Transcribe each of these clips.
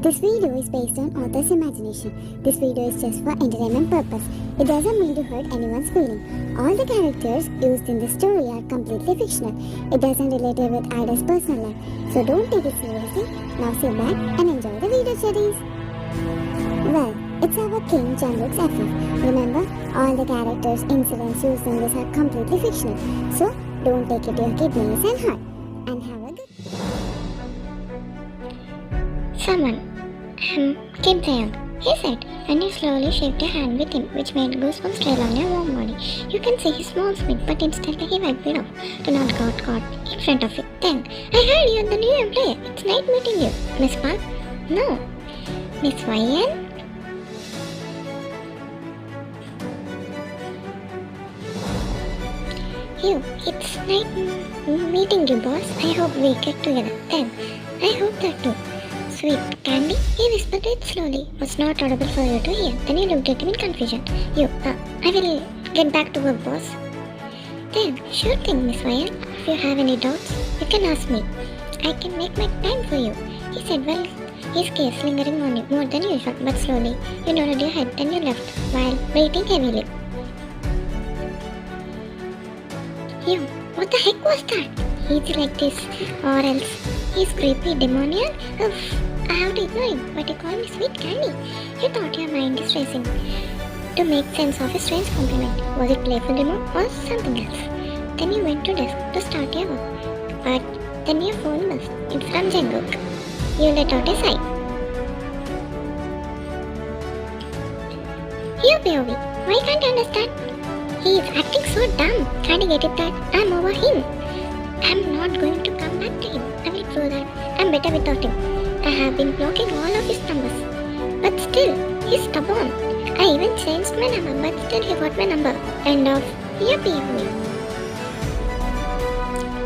This video is based on author's imagination. This video is just for entertainment purpose. It doesn't mean to hurt anyone's feeling. All the characters used in this story are completely fictional. It doesn't relate with Ida's personal life. So don't take it seriously. Now sit back and enjoy the video series. Well, it's our King Jamruk's FF. Remember, all the characters, incidents used in this are completely fictional. So don't take it to your kidneys and heart. And have a good... Someone, Kid Zayan, he said, and he slowly shook a hand with him, which made goosebumps trail on your warm body. You can see his small smile, but instantly he wiped it off. Do not get caught in front of you. Then, I heard you are the new employer. It's nice meeting you. Miss Park? No. Miss Zayan? You, it's nice meeting you, boss. I hope we get together. Then, I hope that too. Sweet candy, he whispered it slowly. Was not audible for you to hear. Then he looked at him in confusion. I will get back to work, boss. Then, sure thing, Miss Zayan. If you have any doubts, you can ask me. I can make my time for you. He said, well, his gaze lingering on you more than usual, but slowly. You nodded your head, then you left, while breathing heavily. You, what the heck was that? He's like this, or else he's creepy, demoniac. I have to ignore him, but you call me sweet candy. You thought your mind is racing to make sense of a strange compliment. Was it playful demo or something else? Then you went to desk to start your work, but then your phone buzzed. It's from Janguk. You let out a sigh. Here, POV, why can't I understand? He is acting so dumb. Can't you get it that I'm over him? I'm not going to come back to him. I will prove that I'm better without him. I have been blocking all of his numbers. But still, he's stubborn. I even changed my number, but still he got my number. End of your POV.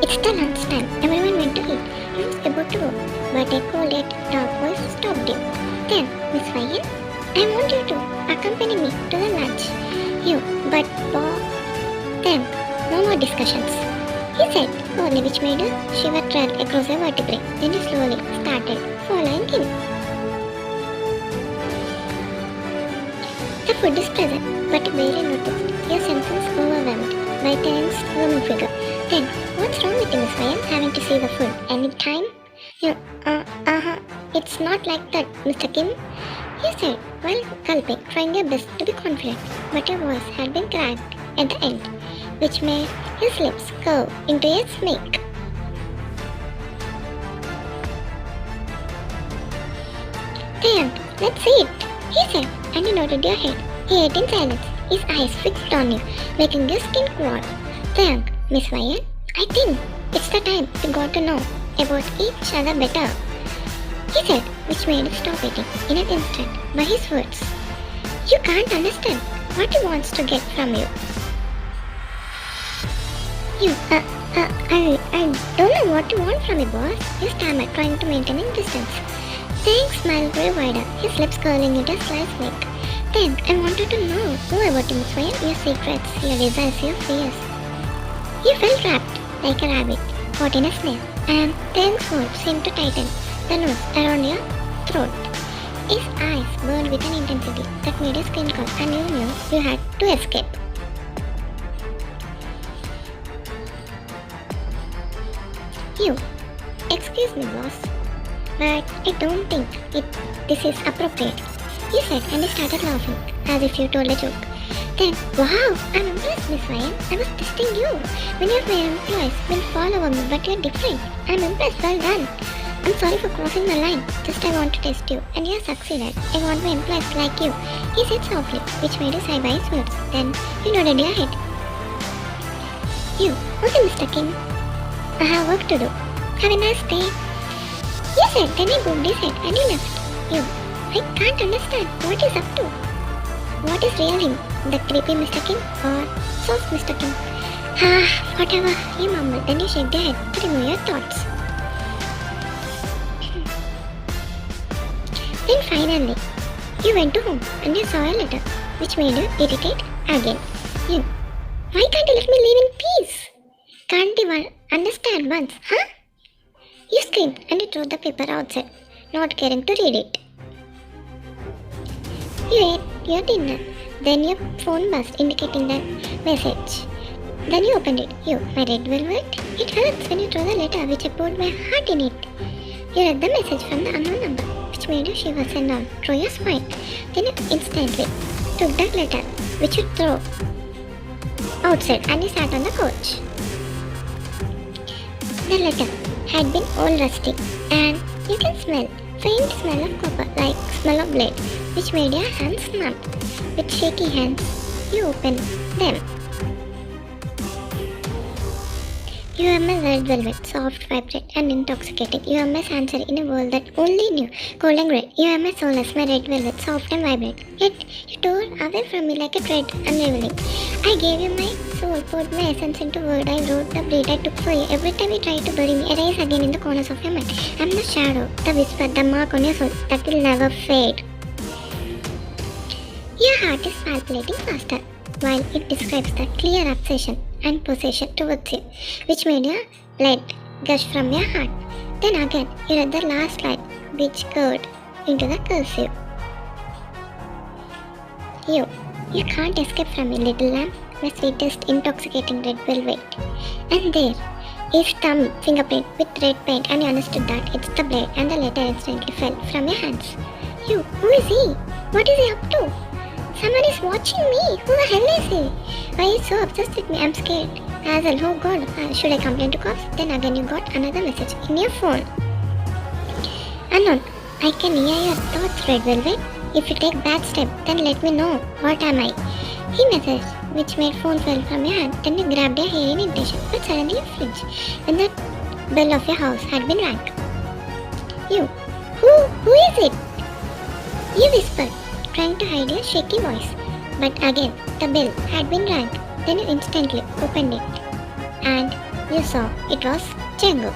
It's the lunchtime. Everyone went to eat. He was about to go, but a cold yet dark voice stopped him. Then, Miss Zayan, I want you to accompany me to the lunch. You, but then, no more discussions. He said, only which made her shiver trail across her vertebrae. Then he slowly started following him. The food is present, but you barely noticed. Your senses overwhelmed by Terrence's gloomy figure. Then, what's wrong with you, Miss Zayan? Haven't you seen the food any time? You, it's not like that, Mr. Kim. He said, while gulping, trying your best to be confident, but your voice had been cracked at the end, which made his lips curve into a snake. Then, let's see it, he said, and he nodded your head. He ate in silence, his eyes fixed on you, making your skin crawl. Then, Miss Zayan, I think it's the time we got to know about each other better. He said, which made him stop eating in an instant by his words. You can't understand what he wants to get from you. You, I don't know what you want from me, boss. He stammered, trying to maintain a distance. Thanks smiled grew wider, his lips curling into a sly snake. Then, I wanted to know more about you, Miss Zayan, your secrets, your desires, your fears. You felt trapped like a rabbit caught in a snare, and Terrence's hold seemed to tighten the noose around your throat. His eyes burned with an intensity that made your skin curl, and you knew you had to escape. You, excuse me, boss, but I don't think this is appropriate, he said, and he started laughing as if you told a joke. Then, wow, I'm impressed, Miss Zayan. I was testing you. Many of my employees will fall over me, but you're different. I'm impressed, well done. I'm sorry for crossing the line. Just I want to test you, and you succeeded. I want my employees like you, he said softly, which made his eyes words. Then he nodded your head. You, okay, Mr. King. I have work to do. Have a nice day. He said, then he boomed his head and he left. You, I can't understand what he's up to. What is real him? The creepy Mr. King or soft Mr. King? Whatever, he mumbled. Then he shook your head to remove your thoughts. Then finally, you went to home and you saw a letter, which made you irritate again. You, why can't you let me live in peace? Can't you understand once, huh? You screamed and you threw the paper outside. not caring to read it. You ate your dinner. Then your phone buzzed, indicating the message. Then you opened it. You, my red velvet. It hurts when you throw the letter which I poured my heart in it. You read the message from the unknown number, which made you shiver and down through your spine. Then you instantly took that letter, which you threw outside, and you sat on the couch. The letter had been all rusty, and you can smell faint smell of copper, like smell of blade, which made your hands numb. With shaky hands, you opened them. You are my red velvet, soft, vibrant, and intoxicating. You are my sunset in a world that only knew cold and grey. You are my solace, my red velvet, soft and vibrant. Yet you tore away from me like a thread unraveling. I gave you my soul, poured my essence into word. I wrote the breed I took for you. Every time you try to bury me, arise again in the corners of your mind. I'm the shadow, the whisper, the mark on your soul that will never fade. Your heart is palpitating faster, while it describes the clear obsession and possession towards you, which made your blood gush from your heart. Then again, you read the last line, which curved into the cursive. You can't escape from me, little lamb, my sweetest, intoxicating red velvet. And there is thumb fingerprint with red paint, and you understood that it's the blade, and the letter instantly fell from your hands. Who is he? What is he up to? Someone is watching me. Who the hell is he? Why is he so obsessed with me? I'm scared. Hazel, oh God, should I complain to cops? Then again you got another message in your phone. Unknown, I can hear your thoughts, red velvet. If you take bad step, then let me know. What am I? He messaged, which made phone fell from your hand. Then you grabbed your hair in intention, but suddenly you flinched when the bell of your house had been rang. Who is it? You whispered, trying to hide your shaky voice. But again, the bell had been rang. Then you instantly opened it, and you saw it was Jungkook.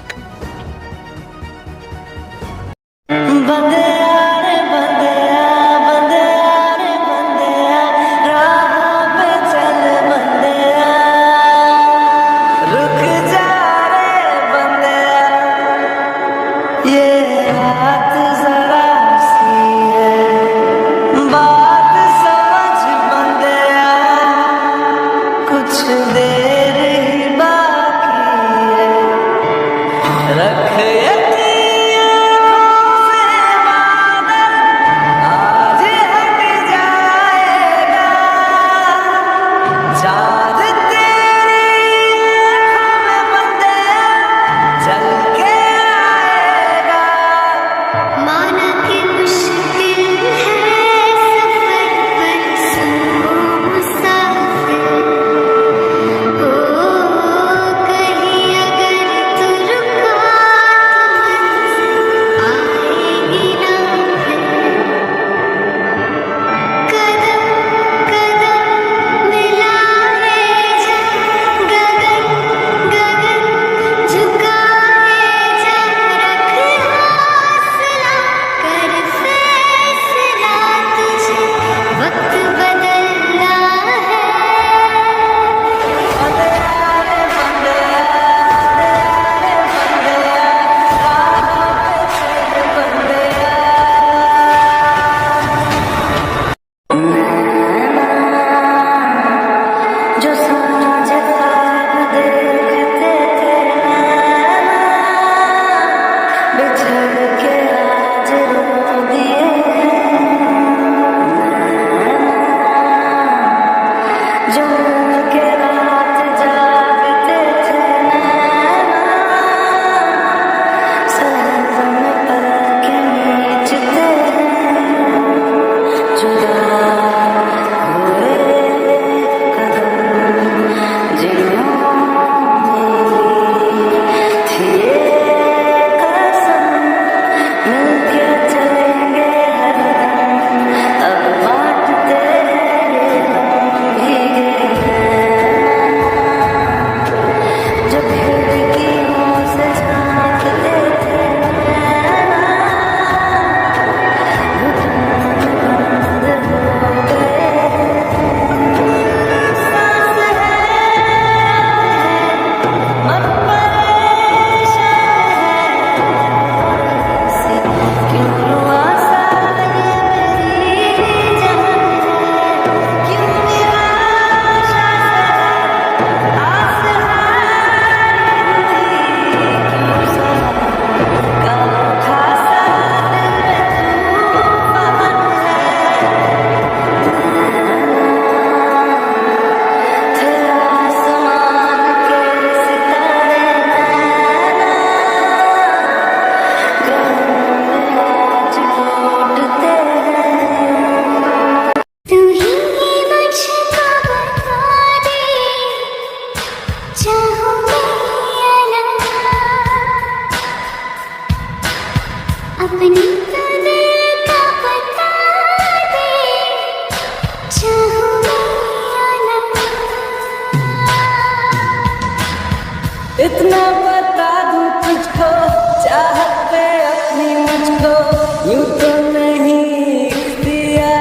नहीं दिया,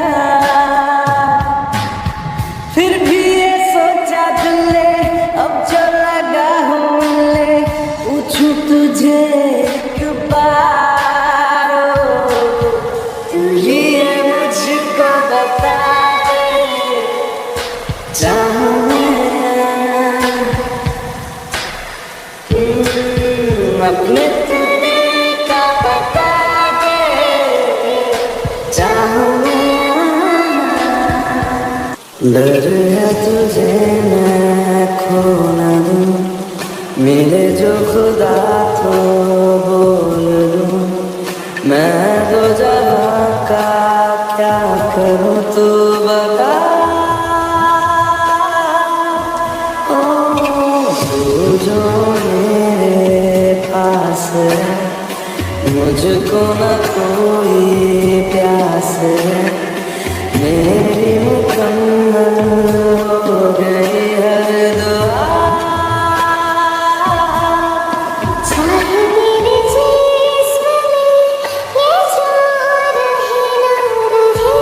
फिर भी ये सोचा दिल ने अब जो लगा हो ले, पूछूं तुझे एक बार, तू ही है मुझको बता दे, चाहूं अपने तुझे का बता दे, चाहूं डर है तुझे मैं खो न दूं, मिले जो खुदा तो बोल दूं, मैं तो जहाँ का क्या करूं तू बता, तू जो मेरे पास है, मुझको न कोई प्यास है, मेरी मुकम्मल हो गई हर दुआ, चाहे मेरे जिस्म में ये जान रहे ना रहे,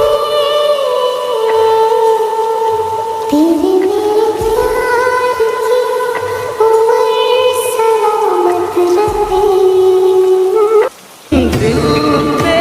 तेरे मेरे प्यार की उम्र सलामत रहे। दिल पे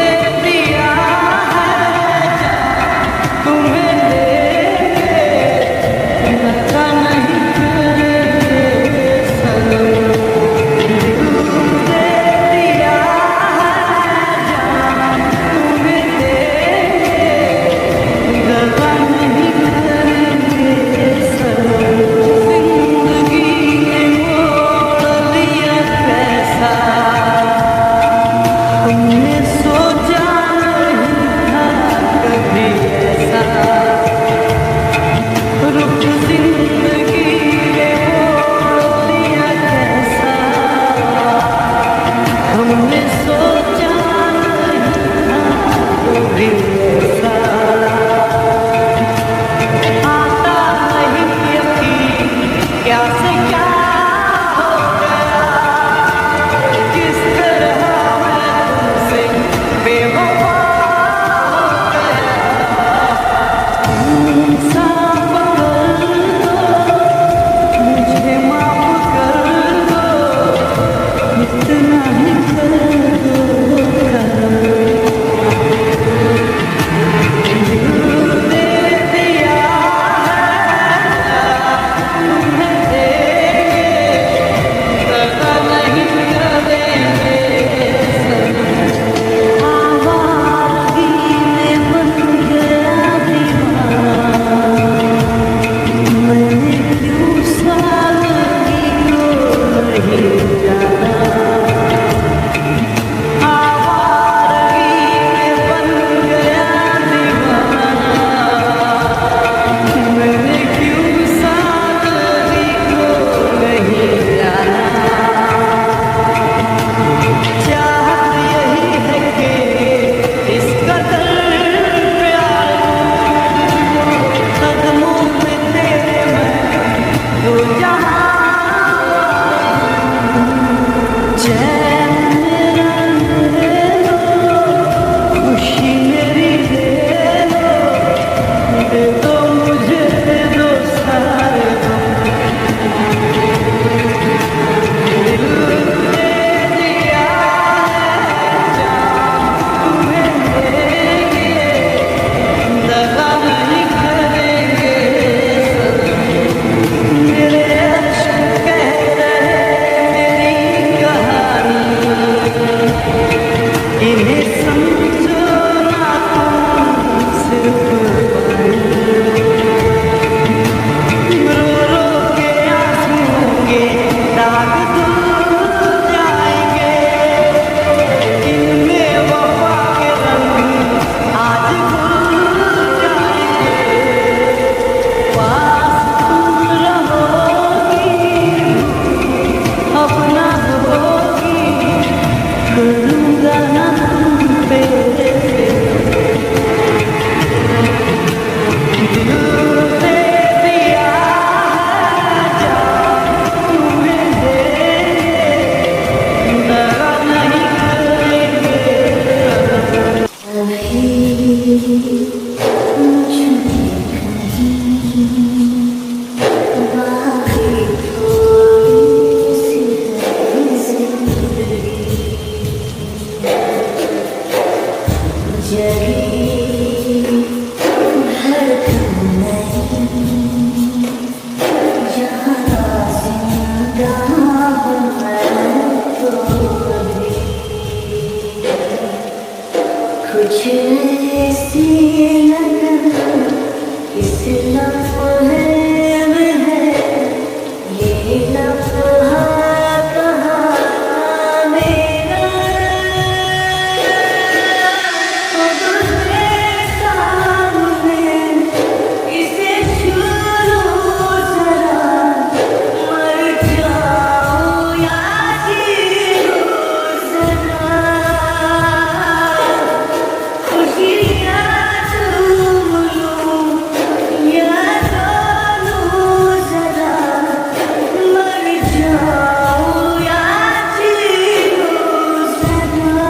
कुछ ऐसी लगन इस लम्हे में है, ये लम्हा कहाँ मेरा, अब है सामने इसे छू लो जरा, मर जाऊं या जी लो जरा, खुशियाँ चूम लूं या रो लूं जरा, मर जाऊं या जी लो जरा।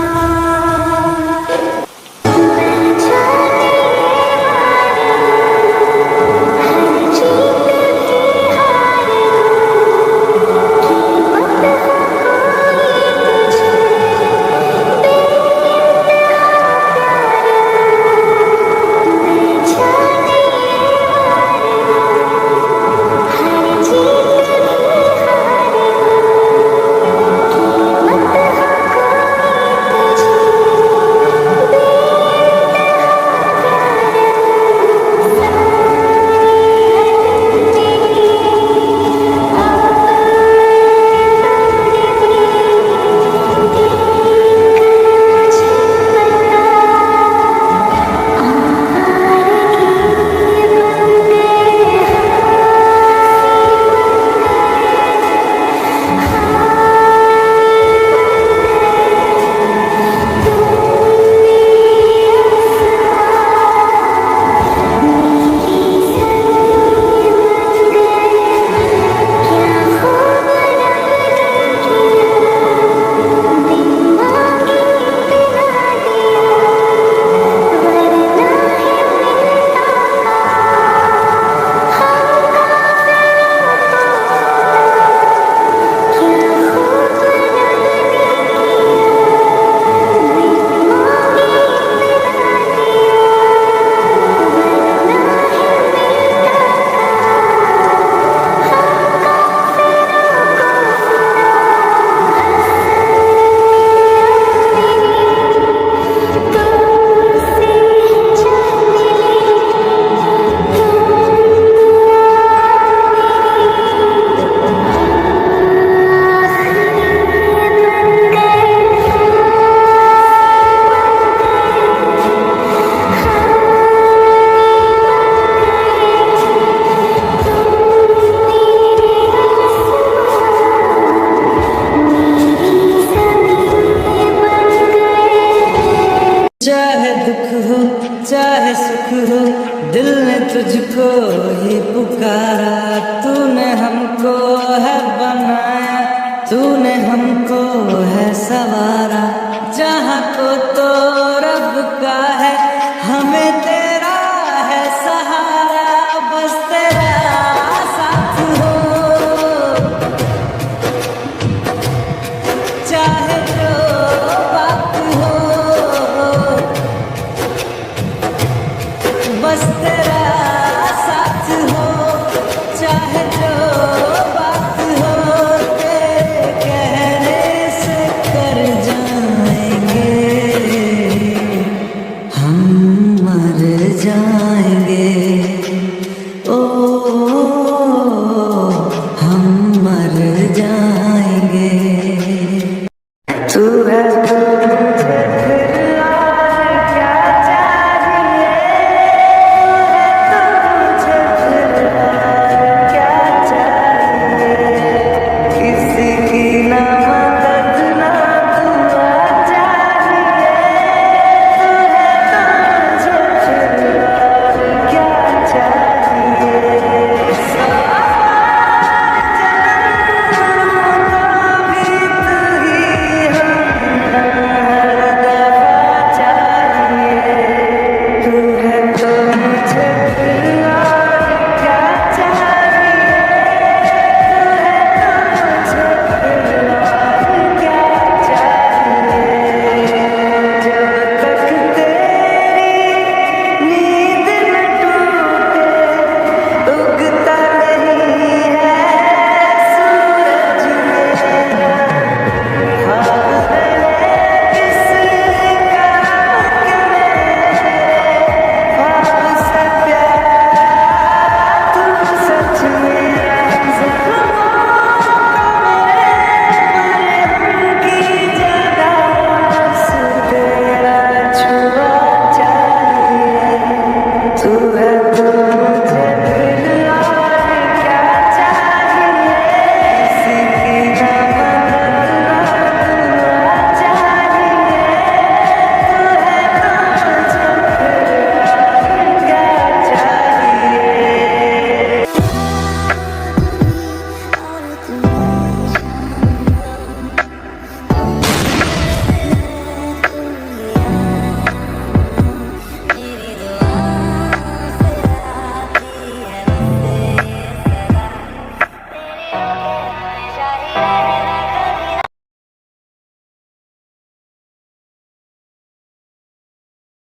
चाहे दुख हो चाहे सुख हो, दिल ने तुझको ही पुकारा, तूने हमको है बनाया, तूने हमको है सवारा, जहाँ को तो रब का है, हमें तेरा है सहारा, बस तेरा साथ हो, चाहे जो बात हो, बस